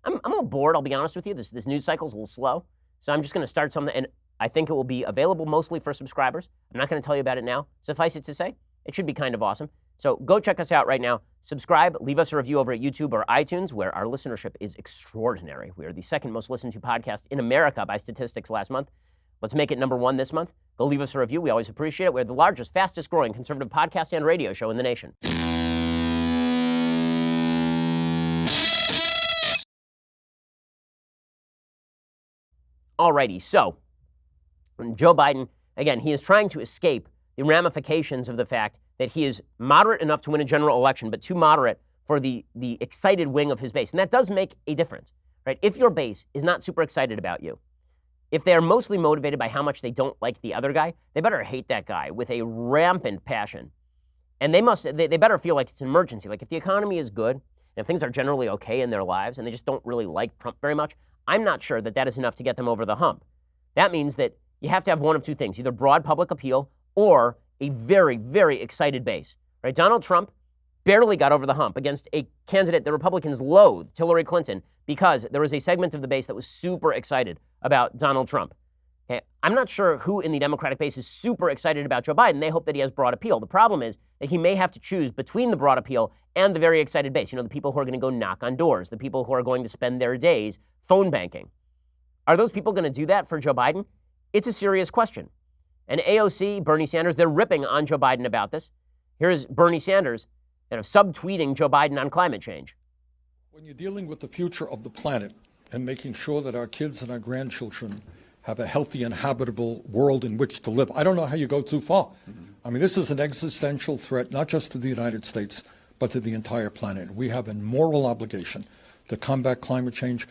I'm a little bored, I'll be honest with you. This news cycle is a little slow. So I'm just going to start something, and I think it will be available mostly for subscribers. I'm not going to tell you about it now. Suffice it to say, it should be kind of awesome. So go check us out right now. Subscribe, leave us a review over at YouTube or iTunes, where our listenership is extraordinary. We are the second most listened to podcast in America by statistics last month. Let's make it number 1 this month. Go leave us a review. We always appreciate it. We're the largest, fastest growing conservative podcast and radio show in the nation. Alrighty, so Joe Biden, again, he is trying to escape the ramifications of the fact that he is moderate enough to win a general election, but too moderate for the excited wing of his base. And that does make a difference, right? If your base is not super excited about you, if they are mostly motivated by how much they don't like the other guy, they better hate that guy with a rampant passion. And they better feel like it's an emergency. Like if the economy is good, and if things are generally okay in their lives, and they just don't really like Trump very much, I'm not sure that is enough to get them over the hump. That means that you have to have one of two things, either broad public appeal or a very, very excited base, right? Donald Trump barely got over the hump against a candidate the Republicans loathed, Hillary Clinton, because there was a segment of the base that was super excited about Donald Trump. Okay? I'm not sure who in the Democratic base is super excited about Joe Biden. They hope that he has broad appeal. The problem is that he may have to choose between the broad appeal and the very excited base. The people who are going to go knock on doors, the people who are going to spend their days phone banking. Are those people going to do that for Joe Biden? It's a serious question. And AOC, Bernie Sanders, they're ripping on Joe Biden about this. Here's Bernie Sanders subtweeting Joe Biden on climate change. When you're dealing with the future of the planet and making sure that our kids and our grandchildren have a healthy and habitable world in which to live, I don't know how you go too far. I mean, this is an existential threat, not just to the United States, but to the entire planet. We have a moral obligation to combat climate change,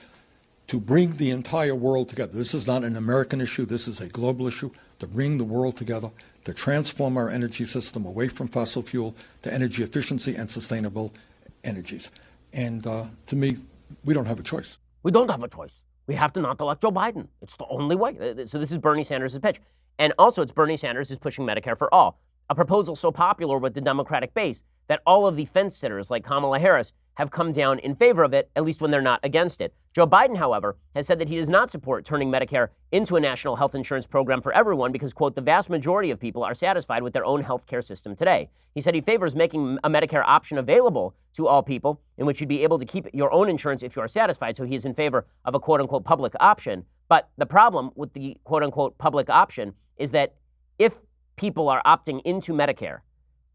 to bring the entire world together. This is not an American issue. This is a global issue, to bring the world together, to transform our energy system away from fossil fuel to energy efficiency and sustainable energies. And to me, we don't have a choice. We don't have a choice. We have to not elect Joe Biden. It's the only way. So this is Bernie Sanders' pitch. And also, it's Bernie Sanders who's pushing Medicare for all, a proposal so popular with the Democratic base that all of the fence sitters like Kamala Harris have come down in favor of it, at least when they're not against it. Joe Biden, however, has said that he does not support turning Medicare into a national health insurance program for everyone because, quote, the vast majority of people are satisfied with their own health care system today. He said he favors making a Medicare option available to all people in which you'd be able to keep your own insurance if you are satisfied. So he is in favor of a, quote unquote, public option. But the problem with the, quote unquote, public option is that if people are opting into Medicare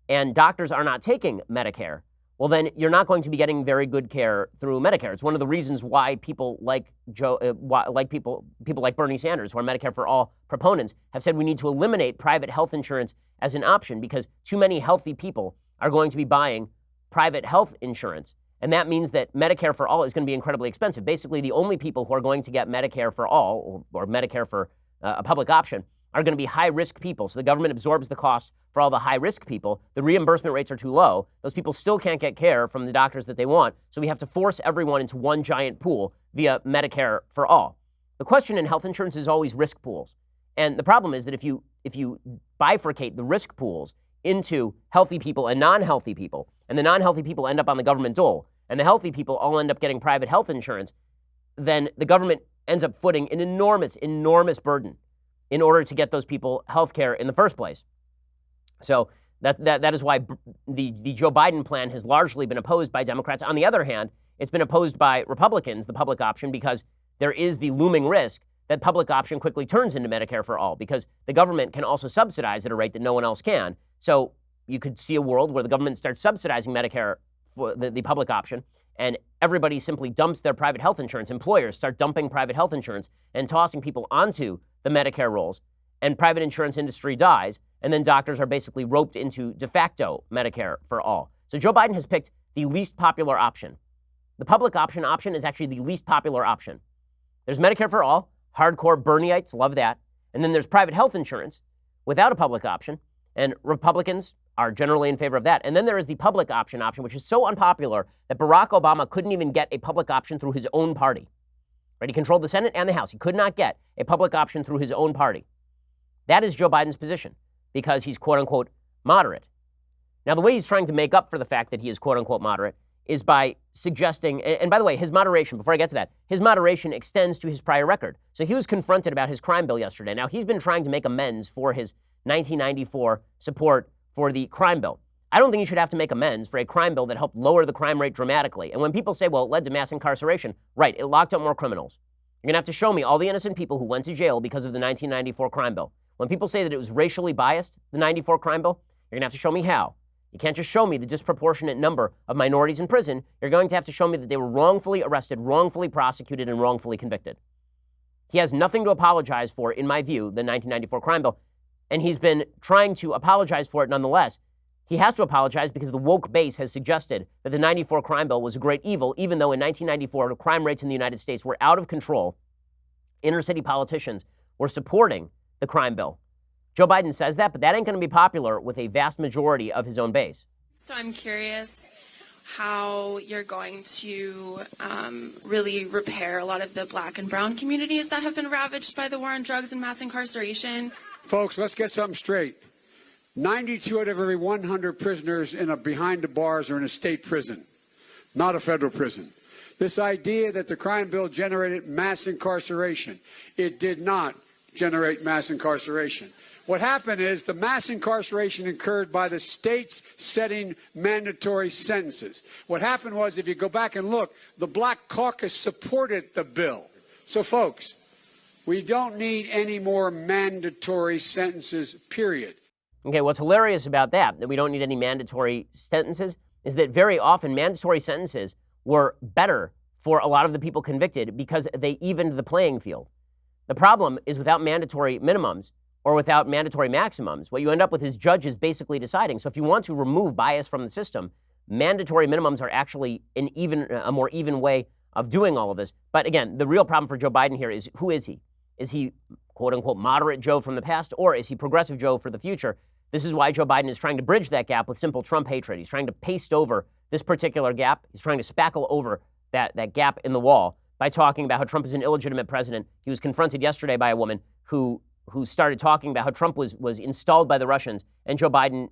and doctors are not taking Medicare, well, then you're not going to be getting very good care through Medicare. It's one of the reasons why people like people like Bernie Sanders, who are Medicare for all proponents, have said we need to eliminate private health insurance as an option because too many healthy people are going to be buying private health insurance. And that means that Medicare for all is going to be incredibly expensive. Basically, the only people who are going to get Medicare for all or Medicare for a public option are going to be high-risk people. So the government absorbs the cost for all the high-risk people. The reimbursement rates are too low. Those people still can't get care from the doctors that they want. So we have to force everyone into one giant pool via Medicare for all. The question in health insurance is always risk pools. And the problem is that if you bifurcate the risk pools into healthy people and non-healthy people, and the non-healthy people end up on the government dole, and the healthy people all end up getting private health insurance, then the government ends up footing an enormous, enormous burden in order to get those people health care in the first place. So that is why the Joe Biden plan has largely been opposed by Democrats. On the other hand, it's been opposed by Republicans, the public option, because there is the looming risk that public option quickly turns into Medicare for all, because the government can also subsidize at a rate that no one else can. So you could see a world where the government starts subsidizing Medicare for the public option, and everybody simply dumps their private health insurance. Employers start dumping private health insurance and tossing people onto the Medicare rolls, and private insurance industry dies, and then doctors are basically roped into de facto Medicare for all. So Joe Biden has picked the least popular option. The public option is actually the least popular option. There's Medicare for all. Hardcore Bernieites love that. And then there's private health insurance without a public option, and Republicans are generally in favor of that. And then there is the public option, which is so unpopular that Barack Obama couldn't even get a public option through his own party. Right? He controlled the Senate and the House. He could not get a public option through his own party. That is Joe Biden's position because he's, quote unquote, moderate. Now, the way he's trying to make up for the fact that he is, quote unquote, moderate is by suggesting, and by the way, his moderation, before I get to that, his moderation extends to his prior record. So he was confronted about his crime bill yesterday. Now, he's been trying to make amends for his 1994 support for the crime bill. I don't think he should have to make amends for a crime bill that helped lower the crime rate dramatically. And when people say, well, it led to mass incarceration, right, it locked up more criminals. You're going to have to show me all the innocent people who went to jail because of the 1994 crime bill. When people say that it was racially biased, the 94 crime bill, you're going to have to show me how. You can't just show me the disproportionate number of minorities in prison. You're going to have to show me that they were wrongfully arrested, wrongfully prosecuted, and wrongfully convicted. He has nothing to apologize for, in my view, the 1994 crime bill. And he's been trying to apologize for it nonetheless. He has to apologize because the woke base has suggested that the 94 crime bill was a great evil, even though in 1994, the crime rates in the United States were out of control. Inner city politicians were supporting the crime bill. Joe Biden says that, but that ain't going to be popular with a vast majority of his own base. So I'm curious how you're going to really repair a lot of the black and brown communities that have been ravaged by the war on drugs and mass incarceration. Folks, let's get something straight. 92 out of every 100 prisoners behind the bars are in a state prison, not a federal prison. This idea that the crime bill generated mass incarceration, it did not generate mass incarceration. What happened is the mass incarceration occurred by the states setting mandatory sentences. What happened was, if you go back and look, the Black Caucus supported the bill. So, folks, we don't need any more mandatory sentences, period. Okay, what's hilarious about that we don't need any mandatory sentences, is that very often mandatory sentences were better for a lot of the people convicted because they evened the playing field. The problem is without mandatory minimums or without mandatory maximums, what you end up with is judges basically deciding. So if you want to remove bias from the system, mandatory minimums are actually a more even way of doing all of this. But again, the real problem for Joe Biden here is, who is he? Is he, quote unquote, moderate Joe from the past, or is he progressive Joe for the future? This is why Joe Biden is trying to bridge that gap with simple Trump hatred. He's trying to paste over this particular gap. He's trying to spackle over that gap in the wall by talking about how Trump is an illegitimate president. He was confronted yesterday by a woman who started talking about how Trump was installed by the Russians, and Joe Biden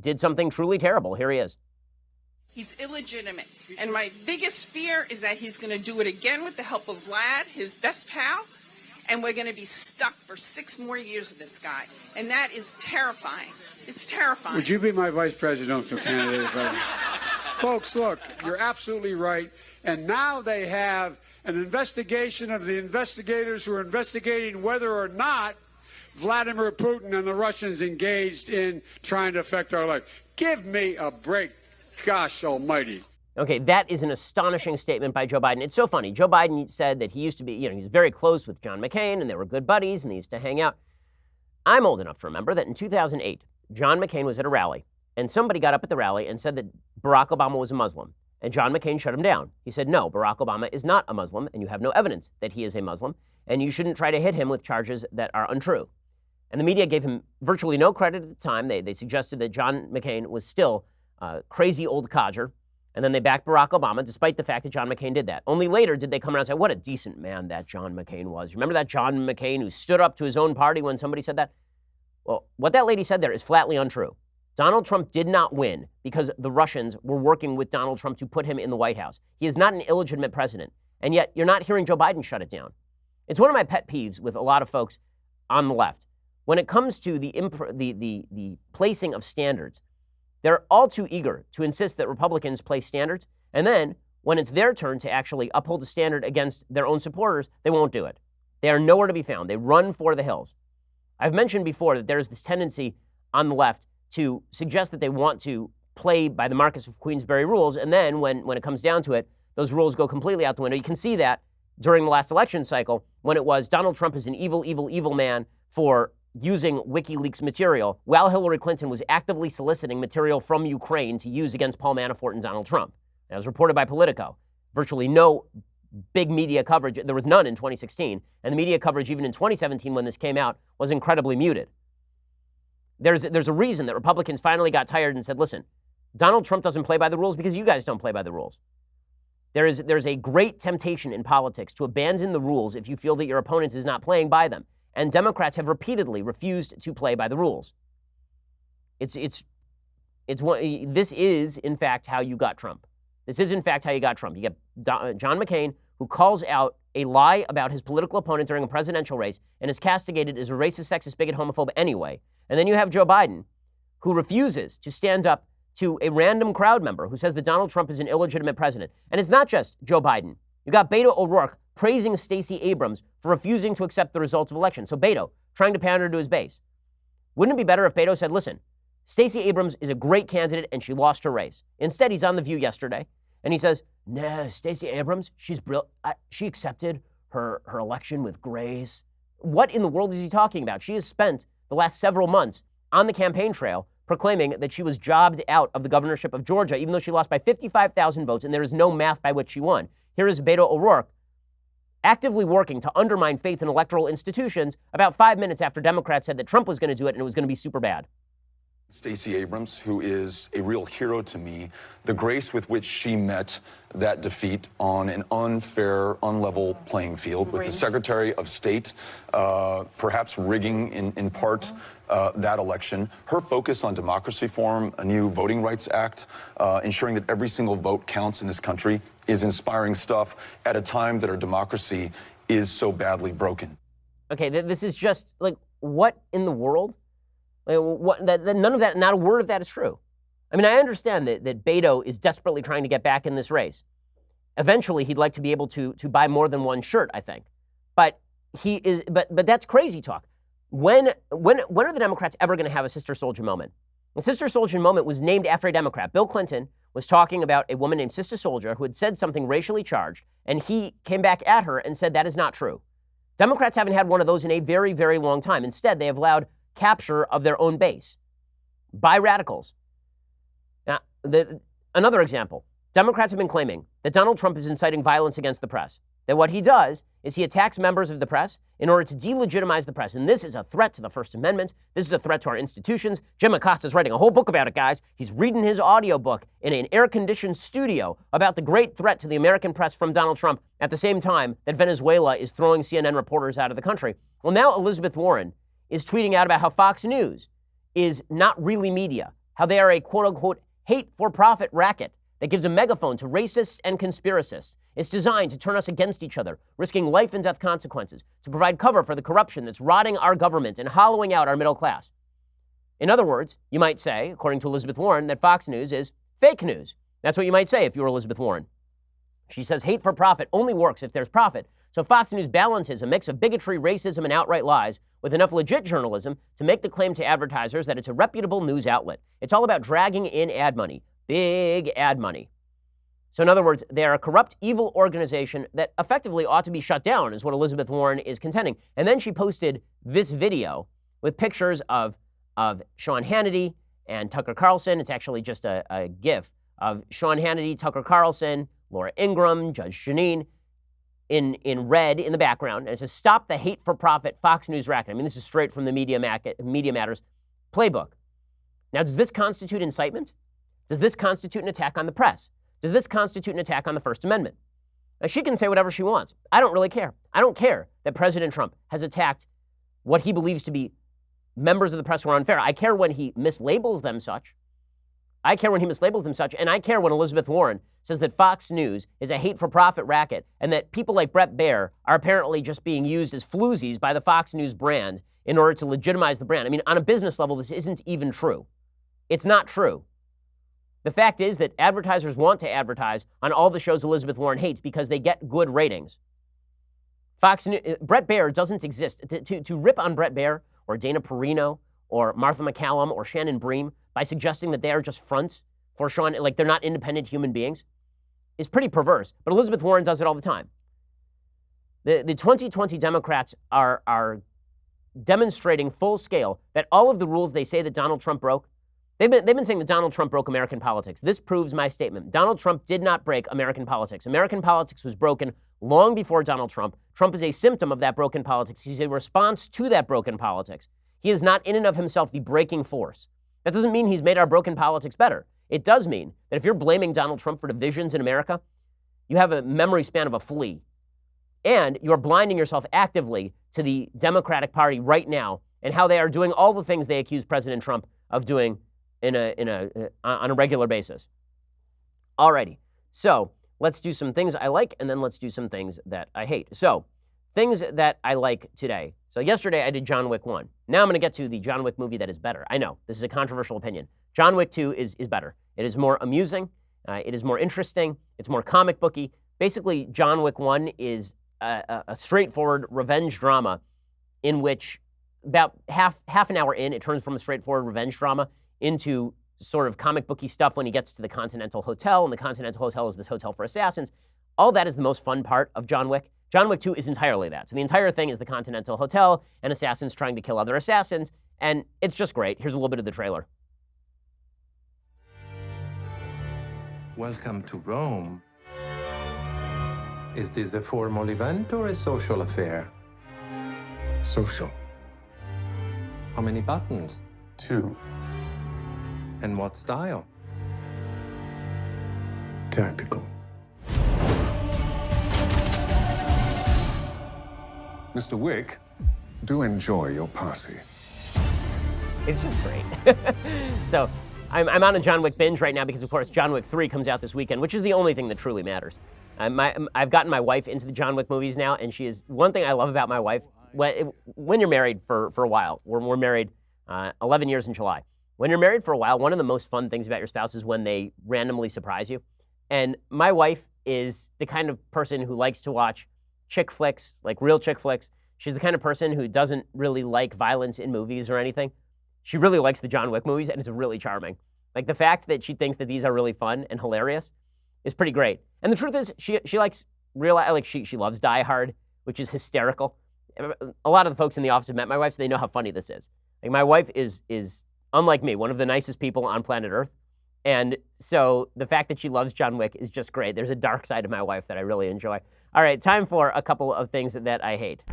did something truly terrible. Here he is. He's illegitimate. And my biggest fear is that he's going to do it again with the help of Vlad, his best pal, and we're going to be stuck for 6 more years with this guy. And that is terrifying. It's terrifying. Would you be my vice presidential candidate? Folks, look, you're absolutely right. And now they have an investigation of the investigators who are investigating whether or not Vladimir Putin and the Russians engaged in trying to affect our life. Give me a break. Gosh almighty. Okay, that is an astonishing statement by Joe Biden. It's so funny. Joe Biden said that he used to be, he's very close with John McCain, and they were good buddies, and they used to hang out. I'm old enough to remember that in 2008, John McCain was at a rally, and somebody got up at the rally and said that Barack Obama was a Muslim. And John McCain shut him down. He said, no, Barack Obama is not a Muslim, and you have no evidence that he is a Muslim, and you shouldn't try to hit him with charges that are untrue. And the media gave him virtually no credit at the time. They suggested that John McCain was still a crazy old codger, and then they backed Barack Obama, despite the fact that John McCain did that. Only later did they come around and say, what a decent man that John McCain was. Remember that John McCain who stood up to his own party when somebody said that? Well, what that lady said there is flatly untrue. Donald Trump did not win because the Russians were working with Donald Trump to put him in the White House. He is not an illegitimate president. And yet you're not hearing Joe Biden shut it down. It's one of my pet peeves with a lot of folks on the left. When it comes to the placing of standards, they're all too eager to insist that Republicans place standards. And then when it's their turn to actually uphold the standard against their own supporters, they won't do it. They are nowhere to be found. They run for the hills. I've mentioned before that there's this tendency on the left to suggest that they want to play by the Marquess of Queensberry rules, and then when it comes down to it, those rules go completely out the window. You can see that during the last election cycle when it was Donald Trump is an evil, evil, evil man for using WikiLeaks material while Hillary Clinton was actively soliciting material from Ukraine to use against Paul Manafort and Donald Trump. That was reported by Politico. Virtually no big media coverage. There was none in 2016, and the media coverage even in 2017 when this came out was incredibly muted. There's a reason that Republicans finally got tired and said, listen, Donald Trump doesn't play by the rules because you guys don't play by the rules. There's a great temptation in politics to abandon the rules if you feel that your opponent is not playing by them. And Democrats have repeatedly refused to play by the rules. This is, in fact, how you got Trump. This is, in fact, how you got Trump. You get John McCain, who calls out a lie about his political opponent during a presidential race and is castigated as a racist, sexist, bigot, homophobe anyway. And then you have Joe Biden, who refuses to stand up to a random crowd member who says that Donald Trump is an illegitimate president. And it's not just Joe Biden. You got Beto O'Rourke praising Stacey Abrams for refusing to accept the results of elections. So Beto, trying to pander to his base. Wouldn't it be better if Beto said, listen, Stacey Abrams is a great candidate and she lost her race. Instead, he's on The View yesterday and he says, no, Stacey Abrams, she's brilliant. She accepted her election with grace. What in the world is he talking about? She has spent the last several months on the campaign trail proclaiming that she was jobbed out of the governorship of Georgia, even though she lost by 55,000 votes and there is no math by which she won. Here is Beto O'Rourke actively working to undermine faith in electoral institutions about 5 minutes after Democrats said that Trump was going to do it and it was going to be super bad. Stacey Abrams, who is a real hero to me, the grace with which she met that defeat on an unfair, unlevel playing field with the Secretary of State, perhaps rigging in part that election. Her focus on democracy reform, a new Voting Rights Act, ensuring that every single vote counts in this country is inspiring stuff at a time that our democracy is so badly broken. Okay, this is just like, what in the world? None of that, not a word of that is true. I mean, I understand that Beto is desperately trying to get back in this race. Eventually, he'd like to be able to buy more than one shirt, I think. But that's crazy talk. When are the Democrats ever going to have a sister soldier moment? The Sister Souljah moment was named after a Democrat. Bill Clinton was talking about a woman named Sister Souljah who had said something racially charged, and he came back at her and said that is not true. Democrats haven't had one of those in a very, very long time. Instead, they have allowed capture of their own base by radicals. Now, another example. Democrats have been claiming that Donald Trump is inciting violence against the press. That what he does is he attacks members of the press in order to delegitimize the press. And this is a threat to the First Amendment. This is a threat to our institutions. Jim Acosta's writing a whole book about it, guys. He's reading his audiobook in an air-conditioned studio about the great threat to the American press from Donald Trump at the same time that Venezuela is throwing CNN reporters out of the country. Well, now Elizabeth Warren is tweeting out about how Fox News is not really media, how they are a quote-unquote hate-for-profit racket that gives a megaphone to racists and conspiracists. It's designed to turn us against each other, risking life and death consequences, to provide cover for the corruption that's rotting our government and hollowing out our middle class. In other words, you might say, according to Elizabeth Warren, that Fox News is fake news. That's what you might say if you were Elizabeth Warren. She says hate for profit only works if there's profit. So Fox News balances a mix of bigotry, racism, and outright lies with enough legit journalism to make the claim to advertisers that it's a reputable news outlet. It's all about dragging in ad money. Big ad money. So in other words, they are a corrupt, evil organization that effectively ought to be shut down, is what Elizabeth Warren is contending. And then she posted this video with pictures of Sean Hannity and Tucker Carlson. It's actually just a GIF of Sean Hannity, Tucker Carlson, Laura Ingraham, Judge Jeanine in red in the background. And it says, "Stop the hate-for-profit Fox News racket." I mean, this is straight from the Media Matters playbook. Now, does this constitute incitement? Does this constitute an attack on the press? Does this constitute an attack on the First Amendment? Now, she can say whatever she wants. I don't really care. I don't care that President Trump has attacked what he believes to be members of the press who are unfair. I care when he mislabels them such. I care when he mislabels them such, and I care when Elizabeth Warren says that Fox News is a hate-for-profit racket and that people like Bret Baier are apparently just being used as floozies by the Fox News brand in order to legitimize the brand. I mean, on a business level, this isn't even true. It's not true. The fact is that advertisers want to advertise on all the shows Elizabeth Warren hates because they get good ratings. Bret Baier doesn't exist. To rip on Bret Baier or Dana Perino or Martha McCallum or Shannon Bream by suggesting that they are just fronts for Sean, like they're not independent human beings, is pretty perverse. But Elizabeth Warren does it all the time. The 2020 Democrats are demonstrating full scale that all of the rules they say that Donald Trump broke, they've been saying that Donald Trump broke American politics. This proves my statement. Donald Trump did not break American politics. American politics was broken long before Donald Trump. Trump is a symptom of that broken politics. He's a response to that broken politics. He is not in and of himself the breaking force. That doesn't mean he's made our broken politics better. It does mean that if you're blaming Donald Trump for divisions in America, you have a memory span of a flea. And you're blinding yourself actively to the Democratic Party right now and how they are doing all the things they accuse President Trump of doing on a regular basis. Alrighty, so let's do some things I like and then let's do some things that I hate. So, things that I like today. So yesterday I did John Wick 1. Now I'm going to get to the John Wick movie that is better. I know, this is a controversial opinion. John Wick 2 is better. It is more amusing. It is more interesting. It's more comic booky. Basically, John Wick 1 is a straightforward revenge drama in which about half an hour in, it turns from a straightforward revenge drama into sort of comic booky stuff when he gets to the Continental Hotel, and the Continental Hotel is this hotel for assassins. All that is the most fun part of John Wick. John Wick 2 is entirely that. So the entire thing is the Continental Hotel and assassins trying to kill other assassins, and it's just great. Here's a little bit of the trailer. Welcome to Rome. Is this a formal event or a social affair? Social. How many buttons? 2. And what style? Tactical. Mr. Wick, do enjoy your party. It's just great. So I'm on a John Wick binge right now because, of course, John Wick 3 comes out this weekend, which is the only thing that truly matters. I've gotten my wife into the John Wick movies now, and she is, one thing I love about my wife, when you're married for a while, we're married 11 years in July. When you're married for a while, one of the most fun things about your spouse is when they randomly surprise you. And my wife is the kind of person who likes to watch chick flicks, like real chick flicks. She's the kind of person who doesn't really like violence in movies or anything. She really likes the John Wick movies, and it's really charming. Like, the fact that she thinks that these are really fun and hilarious is pretty great. And the truth is, she likes she loves Die Hard, which is hysterical. A lot of the folks in the office have met my wife, so they know how funny this is. Like, my wife is unlike me, one of the nicest people on planet Earth. And so the fact that she loves John Wick is just great. There's a dark side of my wife that I really enjoy. All right, time for a couple of things that I hate.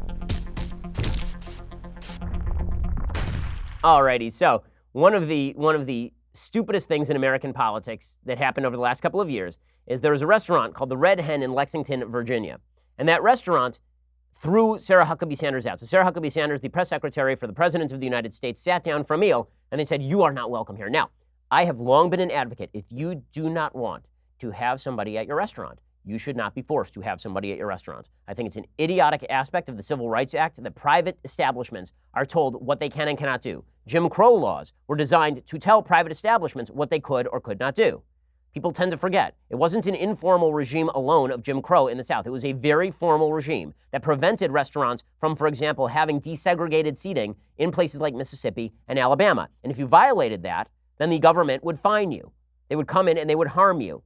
Alrighty, so one of the stupidest things in American politics that happened over the last couple of years is there was a restaurant called the Red Hen in Lexington, Virginia. And that restaurant threw Sarah Huckabee Sanders out. So Sarah Huckabee Sanders, the press secretary for the President of the United States, sat down for a meal, and they said, "You are not welcome here." Now, I have long been an advocate. If you do not want to have somebody at your restaurant, you should not be forced to have somebody at your restaurant. I think it's an idiotic aspect of the Civil Rights Act that private establishments are told what they can and cannot do. Jim Crow laws were designed to tell private establishments what they could or could not do. People tend to forget. It wasn't an informal regime alone of Jim Crow in the South. It was a very formal regime that prevented restaurants from, for example, having desegregated seating in places like Mississippi and Alabama. And if you violated that, then the government would fine you. They would come in and they would harm you.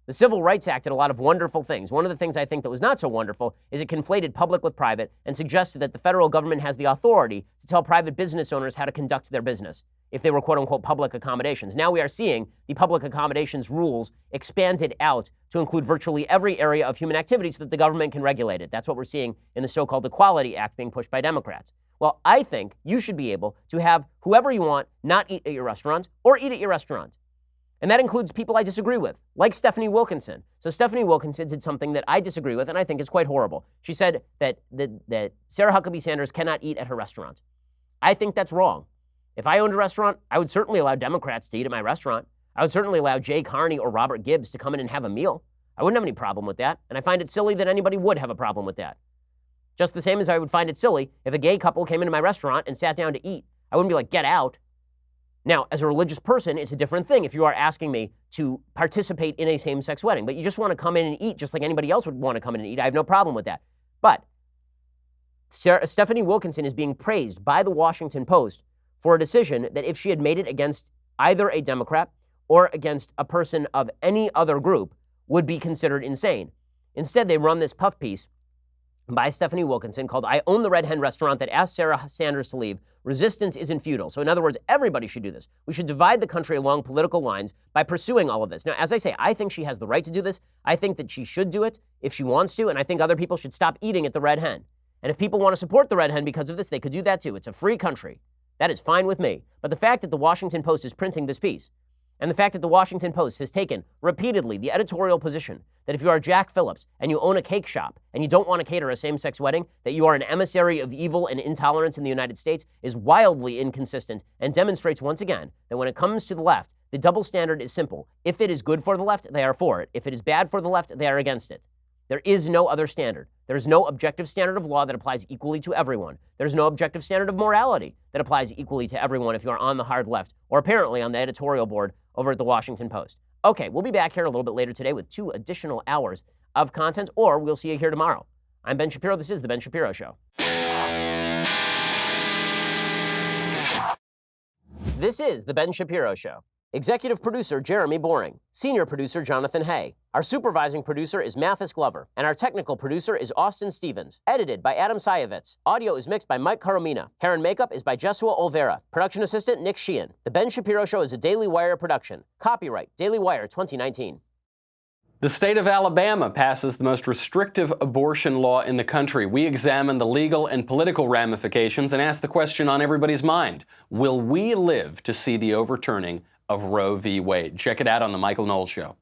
The Civil Rights Act did a lot of wonderful things. One of the things I think that was not so wonderful is it conflated public with private and suggested that the federal government has the authority to tell private business owners how to conduct their business if they were quote-unquote public accommodations. Now we are seeing the public accommodations rules expanded out to include virtually every area of human activity so that the government can regulate it. That's what we're seeing in the so-called Equality Act being pushed by Democrats. Well, I think you should be able to have whoever you want not eat at your restaurant or eat at your restaurant. And that includes people I disagree with, like Stephanie Wilkinson. So Stephanie Wilkinson did something that I disagree with and I think is quite horrible. She said that Sarah Huckabee Sanders cannot eat at her restaurant. I think that's wrong. If I owned a restaurant, I would certainly allow Democrats to eat at my restaurant. I would certainly allow Jay Carney or Robert Gibbs to come in and have a meal. I wouldn't have any problem with that. And I find it silly that anybody would have a problem with that. Just the same as I would find it silly if a gay couple came into my restaurant and sat down to eat. I wouldn't be like, get out. Now, as a religious person, it's a different thing if you are asking me to participate in a same-sex wedding. But you just want to come in and eat just like anybody else would want to come in and eat. I have no problem with that. But Stephanie Wilkinson is being praised by the Washington Post for a decision that if she had made it against either a Democrat or against a person of any other group would be considered insane. Instead, they run this puff piece by Stephanie Wilkinson called "I Own the Red Hen Restaurant That Asked Sarah Sanders to Leave. Resistance Isn't Futile." So in other words, everybody should do this. We should divide the country along political lines by pursuing all of this. Now, as I say, I think she has the right to do this. I think that she should do it if she wants to, and I think other people should stop eating at the Red Hen. And if people want to support the Red Hen because of this, they could do that too. It's a free country. That is fine with me. But the fact that the Washington Post is printing this piece, and the fact that the Washington Post has taken repeatedly the editorial position that if you are Jack Phillips and you own a cake shop and you don't want to cater a same-sex wedding, that you are an emissary of evil and intolerance in the United States is wildly inconsistent and demonstrates once again that when it comes to the left, the double standard is simple. If it is good for the left, they are for it. If it is bad for the left, they are against it. There is no other standard. There is no objective standard of law that applies equally to everyone. There's no objective standard of morality that applies equally to everyone if you are on the hard left, or apparently on the editorial board over at the Washington Post. Okay, we'll be back here a little bit later today with 2 additional hours of content, or we'll see you here tomorrow. I'm Ben Shapiro. This is The Ben Shapiro Show. This is The Ben Shapiro Show. Executive producer Jeremy Boring. Senior producer Jonathan Hay. Our supervising producer is Mathis Glover. And our technical producer is Austin Stevens. Edited by Adam Sayevitz. Audio is mixed by Mike Caromina. Hair and makeup is by Jesua Olvera. Production assistant Nick Sheehan. The Ben Shapiro Show is a Daily Wire production. Copyright Daily Wire 2019. The state of Alabama passes the most restrictive abortion law in the country. We examine the legal and political ramifications and ask the question on everybody's mind. Will we live to see the overturning of Roe v. Wade? Check it out on The Michael Knowles Show.